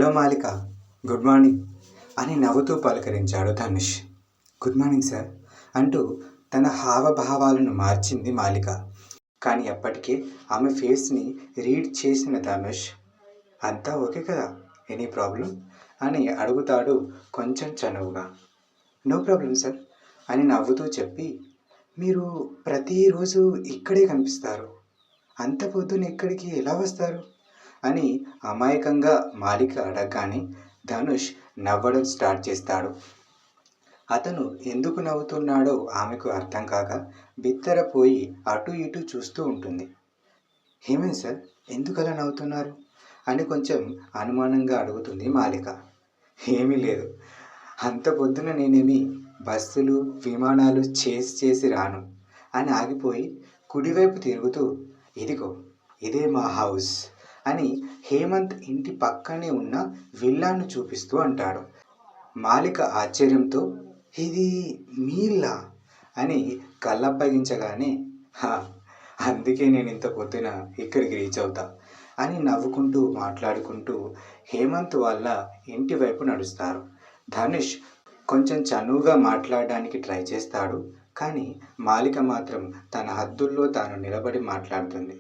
Hello మాలిక, good morning అని నవ్వుతూ పలకరించాడు Dhanush. Good morning sir అంటూ తన హావభావాలను మార్చింది మాలిక. కానీ అప్పటికే ఆమె ఫేస్ని రీడ్ చేసిన ధనుష్, అంతా ఓకే కదా, ఎనీ ప్రాబ్లం అని అడుగుతాడు కొంచెం చనువుగా. నో ప్రాబ్లం సార్ అని నవ్వుతూ చెప్పి, మీరు ప్రతిరోజు ఇక్కడే కనిపిస్తారు, అంత పొద్దున ఇక్కడికి ఎలా వస్తారు అని అమాయకంగా మాలిక అడగగానే ధనుష్ నవ్వడం స్టార్ట్ చేస్తాడు. అతను ఎందుకు నవ్వుతున్నాడో ఆమెకు అర్థం కాక బిత్తరపోయి అటు ఇటు చూస్తూ ఉంటుంది. ఏమైంది సార్, ఎందుకు అలా నవ్వుతున్నారు అని కొంచెం అనుమానంగా అడుగుతుంది మాలిక. ఏమీ లేదు, అంత పొద్దున నేనేమి బస్సులు విమానాలు చేసి రాను అని ఆగిపోయి కుడివైపు తిరుగుతూ, ఇదిగో ఇదే మా హౌస్ అని హేమంత్ ఇంటి పక్కనే ఉన్న విల్లాను చూపిస్తూ అంటాడు. మాలిక ఆశ్చర్యంతో, ఇది మీ ఇల్లా అని కళ్ళప్పగించగానే, హా, అందుకే నేను ఇంత పొద్దున ఇక్కడికి రీచ్ అవుతా అని నవ్వుకుంటూ మాట్లాడుకుంటూ హేమంత్ వాళ్ళ ఇంటి వైపు నడుస్తారు. ధనుష్ కొంచెం చనువుగా మాట్లాడడానికి ట్రై చేస్తాడు. కానీ మాలిక మాత్రం తన హద్దుల్లో తాను నిలబడి మాట్లాడుతుంది.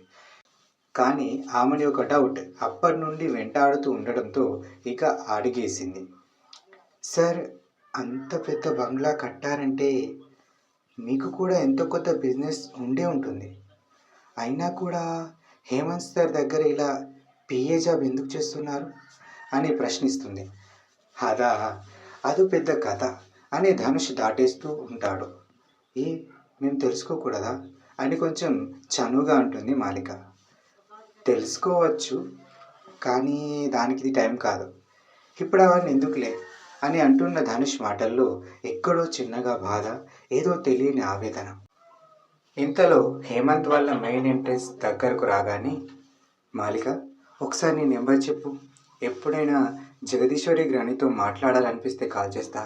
కానీ ఆమెని ఒక డౌట్ అప్పటి నుండి వెంటాడుతూ ఉండడంతో ఇక అడిగేసింది. సార్, అంత పెద్ద బంగ్లా కట్టారంటే మీకు కూడా ఎంతో కొత్త బిజినెస్ ఉండే ఉంటుంది. అయినా కూడా హేమంత్ సార్ దగ్గర ఇలా పిఏ జాబ్ ఎందుకు చేస్తున్నారు అని ప్రశ్నిస్తుంది. అదా, అది పెద్ద కథ అని ధనుష్ దాటేస్తూ ఉంటాడు. ఏ, మేము తెలుసుకోకూడదా అని కొంచెం చనువుగా అంటుంది మాలిక. తెలుసుకోవచ్చు, కానీ దానికి ఇది టైం కాదు, ఇప్పుడు అవన్నీ ఎందుకులే అని అంటున్న ధనుష్ మాటల్లో ఎక్కడో చిన్నగా బాధ, ఏదో తెలియని ఆవేదన. ఇంతలో హేమంత్ వాళ్ళ మెయిన్ ఎంట్రెన్స్ దగ్గరకు రాగానే, మాలిక, ఒకసారి నీ నెంబర్ చెప్పు, ఎప్పుడైనా జగదీశ్వరి గ్రానితో మాట్లాడాలనిపిస్తే కాల్ చేస్తా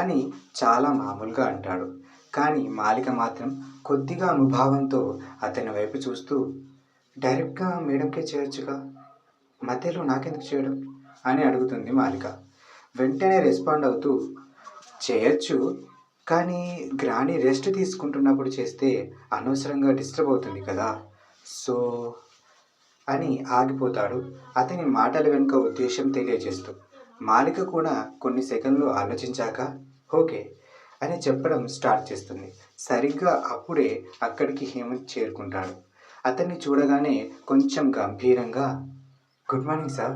అని చాలా మామూలుగా అంటాడు. కానీ మాలిక మాత్రం కొద్దిగా అనుభవంతో అతని వైపు చూస్తూ, డైరెక్ట్గా మేడంకే చేయొచ్చుగా, మధ్యలో నాకెందుకు చేయడం అని అడుగుతుంది మాలిక. వెంటనే రెస్పాండ్ అవుతూ, చేయొచ్చు, కానీ గ్రాని రెస్ట్ తీసుకుంటున్నప్పుడు చేస్తే అనవసరంగా డిస్టర్బ్ అవుతుంది కదా, సో అని ఆగిపోతాడు అతని మాటల వెనుక ఉద్దేశం తెలియజేస్తూ. మాలిక కూడా కొన్ని సెకండ్లు ఆలోచించాక ఓకే అని చెప్పడం స్టార్ట్ చేస్తుంది. సరిగ్గా అప్పుడే అక్కడికి హేమంత్ చేరుకుంటాడు. అతన్ని చూడగానే కొంచెం గంభీరంగా, గుడ్ మార్నింగ్ సార్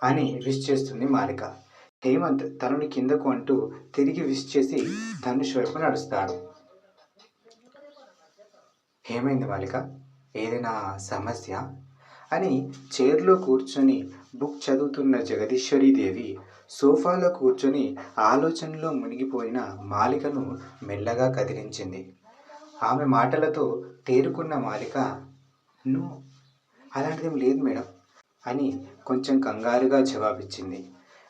అని విష్ చేస్తుంది మాలిక. హేమంత్ తనని కిందకు అంటూ తిరిగి విష్ చేసి ధనుష్ వైపు నడుస్తాడు. ఏమైంది మాలిక, ఏదైనా సమస్య అని చైర్లో కూర్చొని బుక్ చదువుతున్న జగదీశ్వరీదేవి సోఫాలో కూర్చొని ఆలోచనలో మునిగిపోయిన మాలికను మెల్లగా కదిలించింది. ఆమె మాటలతో తేరుకున్న మాలిక, నో, అలాంటిదేం లేదు మేడం అని కొంచెం కంగారుగా జవాబిచ్చింది.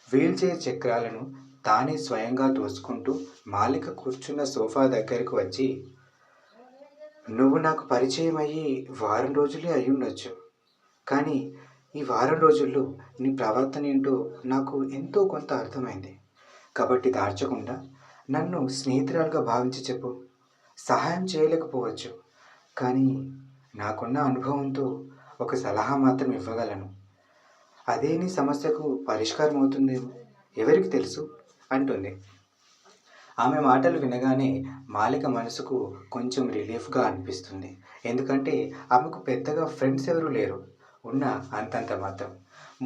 వీల్చైర్ చక్రాలను తానే స్వయంగా తోసుకుంటూ మాలిక కూర్చున్న సోఫా దగ్గరకు వచ్చి, నువ్వు నాకు పరిచయం అయ్యి వారం రోజులే అయి ఉండొచ్చు, కానీ ఈ వారం రోజుల్లో నీ ప్రవర్తన ఏంటో నాకు ఎంతో కొంత అర్థమైంది. కాబట్టి దార్చకుండా నన్ను స్నేహితురాలుగా భావించి చెప్పు. సహాయం చేయలేకపోవచ్చు, కానీ నాకున్న అనుభవంతో ఒక సలహా మాత్రం ఇవ్వగలను. అదే నీ సమస్యకు పరిష్కారం అవుతుందేమో, ఎవరికి తెలుసు అంటుంది. ఆమె మాటలు వినగానే మాలిక మనసుకు కొంచెం రిలీఫ్గా అనిపిస్తుంది. ఎందుకంటే ఆమెకు పెద్దగా ఫ్రెండ్స్ ఎవరూ లేరు, ఉన్న అంతంత మాత్రం.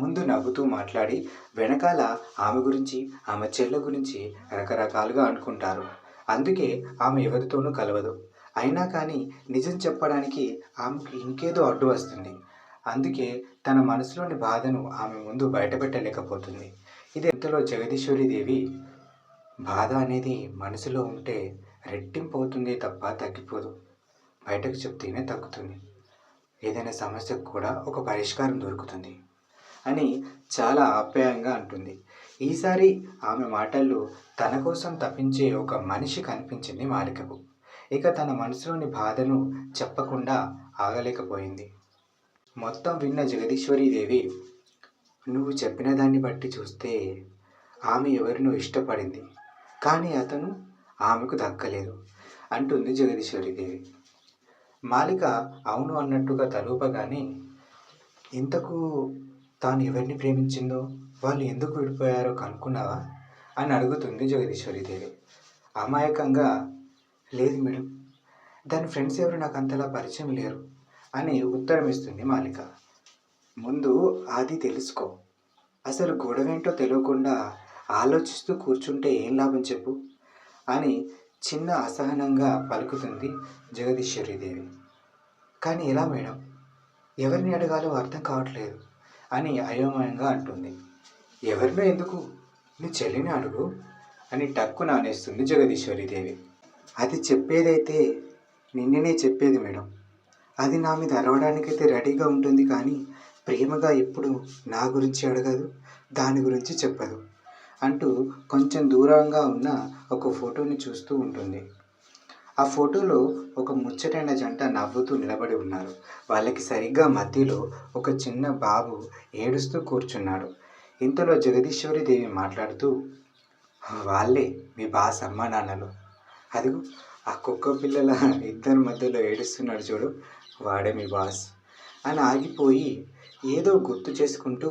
ముందు నవ్వుతూ మాట్లాడి వెనకాల ఆమె గురించి, ఆమె చెల్లె గురించి రకరకాలుగా అనుకుంటారు. అందుకే ఆమె ఎవరితోనూ కలవదు. అయినా కానీ నిజం చెప్పడానికి ఆమెకు ఇంకేదో అడ్డు వస్తుంది. అందుకే తన మనసులోని బాధను ఆమె ముందు బయటపెట్టలేకపోతుంది. ఇది ఇంతలో జగదీశ్వరీదేవి, బాధ అనేది మనసులో ఉంటే రెట్టింపు అవుతుంది తప్ప తగ్గిపోదు, బయటకు చెప్తేనే తగ్గుతుంది, ఏదైనా సమస్యకు కూడా ఒక పరిష్కారం దొరుకుతుంది అని చాలా ఆప్యాయంగా అంటుంది. ఈసారి ఆమె మాటల్లో తన కోసం తప్పించే ఒక మనిషి కనిపించింది మాలికకు. ఇక తన మనసులోని బాధను చెప్పకుండా ఆగలేకపోయింది. మొత్తం విన్న జగదీశ్వరీదేవి, నువ్వు చెప్పిన దాన్ని బట్టి చూస్తే ఆమె ఎవరినో ఇష్టపడింది, కానీ అతను ఆమెకు దక్కలేదు అంటుంది జగదీశ్వరీదేవి. మాలిక అవును అన్నట్టుగా తలూపగానే, ఇంతకు తాను ఎవరిని ప్రేమించిందో, వాళ్ళు ఎందుకు విడిపోయారో కనుక్కున్నావా అని అడుగుతుంది జగదీశ్వరీదేవి. అమాయకంగా, లేదు మేడం, దాని ఫ్రెండ్స్ ఎవరు నాకు అంతలా పరిచయం లేరు అని ఉత్తరం ఇస్తుంది మాలిక. ముందు అది తెలుసుకో. అసలు గొడవేంటో తెలియకుండా ఆలోచిస్తూ కూర్చుంటే ఏం లాభం చెప్పు అని చిన్న అసహనంగా పలుకుతుంది జగదీశ్వరీదేవి. కానీ ఎలా మేడం, ఎవరిని అడగాలో అర్థం కావట్లేదు అని అయోమయంగా అంటుంది. ఎవరినో ఎందుకు, నీ చెల్లిని అడుగు అని టక్కున అనేస్తుంది జగదీశ్వరీదేవి. అది చెప్పేదైతే నిన్ననే చెప్పేది మేడం. అది నా మీద అరవడానికైతే రెడీగా ఉంటుంది, కానీ ప్రేమగా ఎప్పుడు నా గురించి అడగదు, దాని గురించి చెప్పదు అంటూ కొంచెం దూరంగా ఉన్న ఒక ఫోటోని చూస్తూ ఉంటుంది. ఆ ఫోటోలో ఒక ముచ్చటైన జంట నవ్వుతూ నిలబడి ఉన్నారు. వాళ్ళకి సరిగ్గా మధ్యలో ఒక చిన్న బాబు ఏడుస్తూ కూర్చున్నాడు. ఇంతలో జగదీశ్వరీదేవి మాట్లాడుతూ, వాళ్ళే మీ బాస్ అమ్మా నాన్నలు. అదిగో ఆ కుక్క పిల్లల ఇద్దరి మధ్యలో ఏడుస్తున్నాడు చూడు, వాడే మీ బాస్ అని ఆగిపోయి ఏదో గుర్తు చేసుకుంటూ,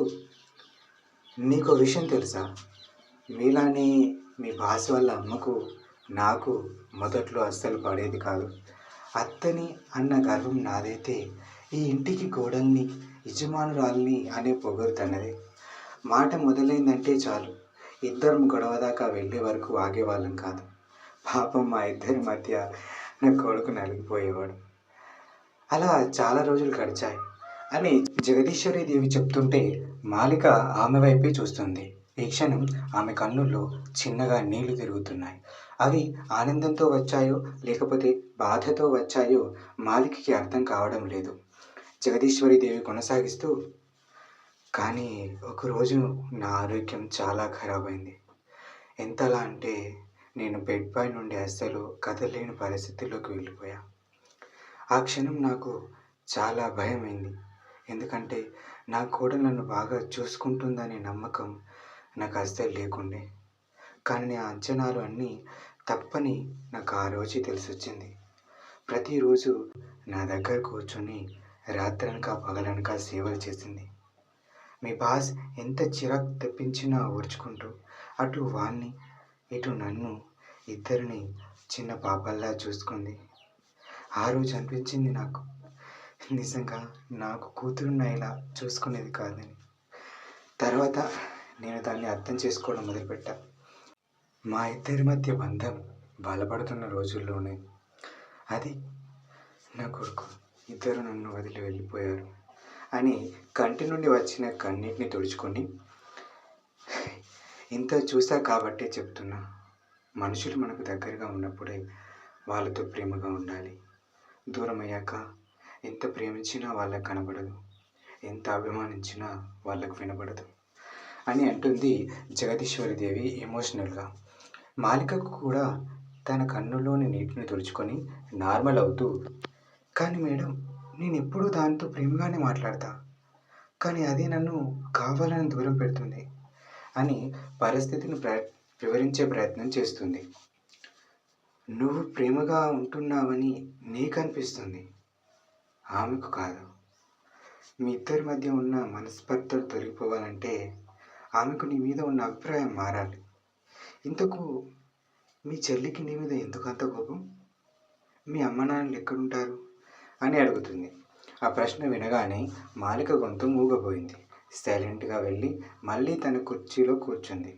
నీకు విషయం తెలుసా, మీలానే మీ బాస్ వాళ్ళ అమ్మకు నాకు మొదట్లో అస్సలు పడేది కాదు. అత్తని అన్న గర్వం నాదైతే ఈ ఇంటికి కోడల్ని, యజమానురాల్ని అనే పొగరు తనదే. మాట మొదలైందంటే చాలు ఇద్దరం గొడవ దాకా వెళ్ళే వరకు ఆగేవాళ్ళం కాదు. పాపం మా ఇద్దరి మధ్య నా కొడుకు నలిగిపోయేవాడు. అలా చాలా రోజులు గడిచాయి అని జగదీశ్వరీదేవి చెప్తుంటే మాలిక ఆమె వైపే చూస్తుంది. ఈ క్షణం ఆమె కన్నుల్లో చిన్నగా నీళ్లు తిరుగుతున్నాయి. అవి ఆనందంతో వచ్చాయో లేకపోతే బాధతో వచ్చాయో మాలికకి అర్థం కావడం లేదు. జగదీశ్వరీదేవి కొనసాగిస్తూ, కానీ ఒకరోజు నా ఆరోగ్యం చాలా ఖరాబ్ అయింది. ఎంతలా అంటే నేను బెడ్ పై నుండి అస్సలు కదలలేని పరిస్థితిలోకి వెళ్ళిపోయా. ఆ క్షణం నాకు చాలా భయమైంది. ఎందుకంటే నా కోడలు నన్ను బాగా చూసుకుంటుందనే నమ్మకం నాకు అస్సలు లేకుండే. కానీ ఆ అంచనాలు అన్నీ తప్పని నాకు ఆ రోజే తెలిసొచ్చింది. ప్రతిరోజు నా దగ్గర కూర్చొని రాత్రనక పగలనక సేవలు చేసింది. మీ బాస్ ఎంత చిరాకు తెప్పించినా ఓర్చుకుంటూ అటు వాణ్ణి ఇటు నన్ను ఇద్దరిని చిన్న పాపల్లా చూసుకుంది. ఆ రోజు అనిపించింది నాకు, నిజంగా నాకు కూతురున్న ఇలా చూసుకునేది కాదని. తర్వాత నేను దాన్ని అర్థం చేసుకోవడం మొదలుపెట్టా. మా ఇద్దరి మధ్య బంధం బలపడుతున్న రోజుల్లోనే అది నా కొడుకు ఇద్దరు నన్ను వదిలి వెళ్ళిపోయారు అని కంటి నుండి వచ్చిన కన్నీటిని తుడుచుకొని, ఇంత చూసా కాబట్టే చెప్తున్నా, మనుషులు మనకు దగ్గరగా ఉన్నప్పుడే వాళ్ళతో ప్రేమగా ఉండాలి. దూరం అయ్యాక ఎంత ప్రేమించినా వాళ్ళకు కనబడదు, ఎంత అభిమానించినా వాళ్ళకు వినబడదు అని అంటుంది జగదీశ్వరీదేవి ఎమోషనల్గా. మాలికకు కూడా తన కన్నుల్లోని నీటిని తుడుచుకొని నార్మల్ అవుతూ, కానీ మేడం, నేను ఎప్పుడూ దాంతో ప్రేమగానే మాట్లాడతా, కానీ అదే నన్ను కావాలని దూరం పెడుతుంది అని పరిస్థితిని వివరించే ప్రయత్నం చేస్తుంది. నువ్వు ప్రేమగా ఉంటున్నావని నీకు అనిపిస్తుంది, ఆమెకు కాదు. మీ ఇద్దరి మధ్య ఉన్న మనస్పర్ధలు తొలగిపోవాలంటే ఆమెకు నీ మీద ఉన్న అభిప్రాయం మారాలి. ఇంతకు మీ చెల్లికి నీ మీద ఎందుకు అంత కోపం? మీ అమ్మ నాన్నలు ఎక్కడుంటారు అని అడుగుతుంది. ఆ ప్రశ్న వినగానే మాలిక గొంతు మూగపోయింది. సైలెంట్గా వెళ్ళి మళ్ళీ తన కుర్చీలో కూర్చుంది.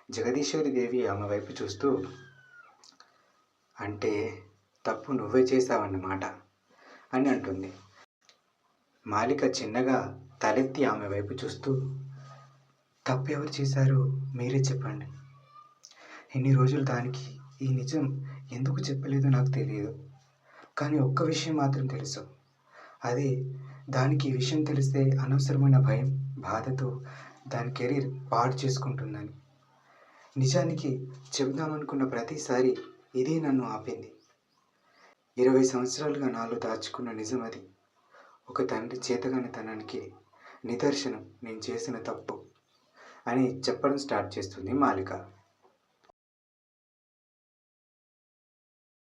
జగదీశ్వరీదేవి ఆమె వైపు చూస్తూ, అంటే తప్పు నువ్వే చేశావన్నమాట అని అంటుంది. మాలిక చిన్నగా తలెత్తి ఆమె వైపు చూస్తూ, తప్పు ఎవరు చేశారో మీరే చెప్పండి. ఇన్ని రోజులు దానికి ఈ నిజం ఎందుకు చెప్పలేదో నాకు తెలియదు, కానీ ఒక్క విషయం మాత్రం తెలుసు. అదే, దానికి ఈ విషయం తెలిస్తే అనవసరమైన భయం, బాధతో దాని కెరీర్ పాడు చేసుకుంటుందని. నిజానికి చెబుదామనుకున్న ప్రతిసారి ఇదే నన్ను ఆపింది. 20 సంవత్సరాలుగా నాలో దాచుకున్న నిజం అది. ఒక తండ్రి చేతగానితనానికి నిదర్శనం నేను చేసిన తప్పు అని చెప్పడం స్టార్ట్ చేస్తుంది మాలిక.